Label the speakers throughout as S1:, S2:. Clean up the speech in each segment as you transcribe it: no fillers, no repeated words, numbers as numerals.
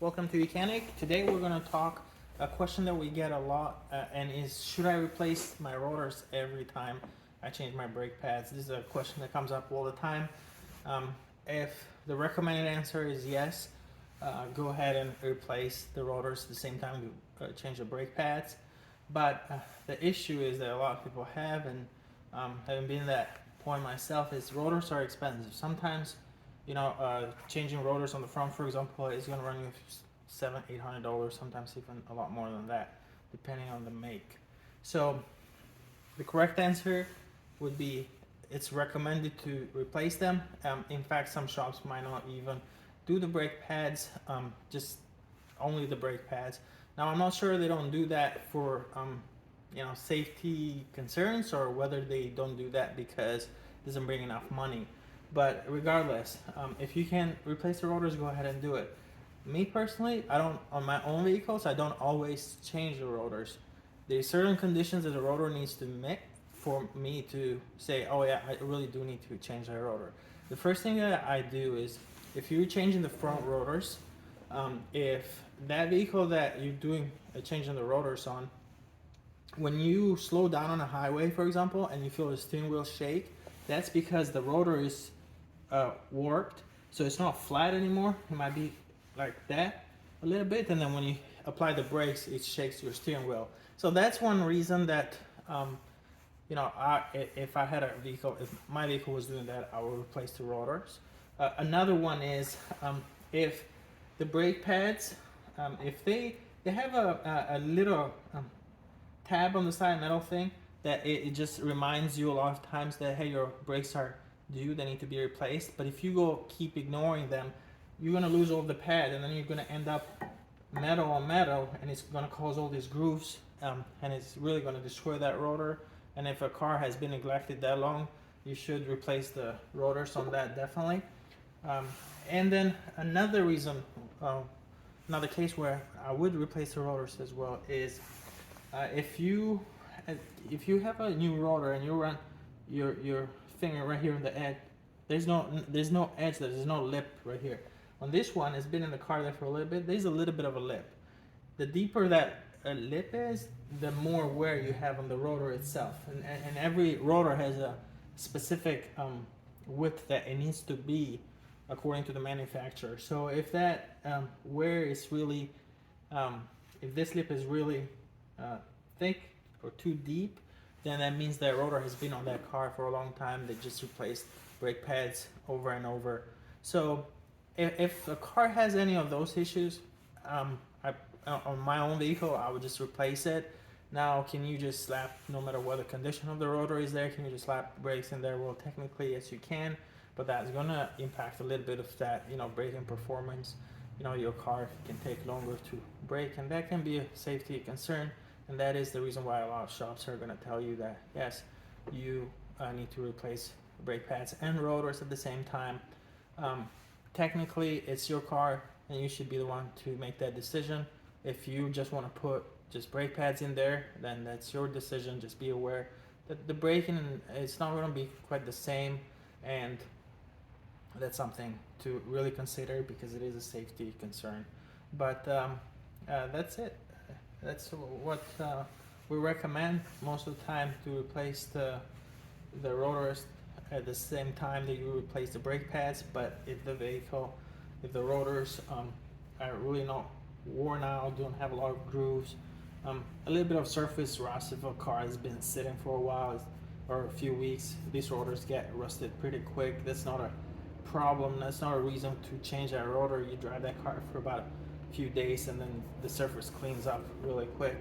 S1: welcome to YOUCANIC. Today we're going to talk a question that we get a lot and is, should I replace my rotors every time I change my brake pads? This is a question that comes up all the time. If the recommended answer is yes, go ahead and replace the rotors at the same time you change the brake pads. But the issue is that a lot of people have, and having been that point myself, is rotors are expensive. Sometimes changing rotors on the front, for example, is going to run you $700-800, sometimes even a lot more than that, depending on the make. So the correct answer would be it's recommended to replace them. In fact, some shops might not even do the brake pads, just only the brake pads. Now, I'm not sure they don't do that for safety concerns, or whether they don't do that because it doesn't bring enough money. But regardless, if you can replace the rotors, go ahead and do it. Me personally, on my own vehicles, I don't always change the rotors. There are certain conditions that the rotor needs to meet for me to say, oh yeah, I really do need to change the rotor. The first thing that I do is, if you're changing the front rotors, if that vehicle that you're doing changing the rotors on, when you slow down on a highway, for example, and you feel the steering wheel shake, that's because the rotor is warped, so it's not flat anymore. It might be like that a little bit, and then when you apply the brakes, it shakes your steering wheel. So that's one reason that if I had a vehicle, if my vehicle was doing that, I would replace the rotors. Another one is if the brake pads, if they have a little tab on the side, metal thing, that it just reminds you a lot of times that, hey, your brakes are due, they need to be replaced. But if you keep ignoring them, you're going to lose all the pad, and then you're going to end up metal on metal, and it's going to cause all these grooves, and it's really going to destroy that rotor. And if a car has been neglected that long, you should replace the rotors on that, definitely. And then another reason, another case where I would replace the rotors as well is if you have a new rotor and you run your finger right here on the edge, there's no edge, there's no lip right here. On this one, it's been in the car there for a little bit, there's a little bit of a lip. The deeper that lip is, the more wear you have on the rotor itself, and every rotor has a specific width that it needs to be according to the manufacturer. So if that wear is really, if this lip is really thick or too deep, then that means that rotor has been on that car for a long time. They just replaced brake pads over and over. So if a car has any of those issues, on my own vehicle, I would just replace it. Now, can you just slap, no matter what the condition of the rotor is there, can you just slap brakes in there? Well, technically, yes, you can, but that's gonna impact a little bit of that, braking performance. Your car can take longer to brake, and that can be a safety concern. And that is the reason why a lot of shops are going to tell you that, yes, you need to replace brake pads and rotors at the same time. Technically, it's your car, and you should be the one to make that decision. If you just want to put just brake pads in there, then that's your decision. Just be aware that the braking, it's not going to be quite the same, and that's something to really consider because it is a safety concern. But that's it. That's what we recommend most of the time, to replace the rotors at the same time that you replace the brake pads. But if the rotors are really not worn out, don't have a lot of grooves, a little bit of surface rust, if a car has been sitting for a while or a few weeks, these rotors get rusted pretty quick. That's not a problem, that's not a reason to change that rotor. You drive that car for about few days and then the surface cleans up really quick,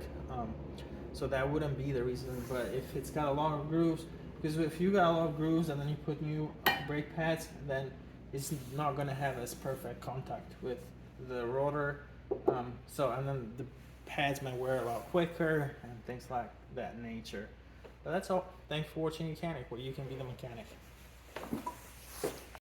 S1: so that wouldn't be the reason. But if it's got a lot of grooves, because if you got a lot of grooves and then you put new brake pads, then it's not going to have as perfect contact with the rotor, and then the pads may wear a lot quicker and things like that nature. But that's all. Thanks for watching YOUCANIC, where you can be the mechanic.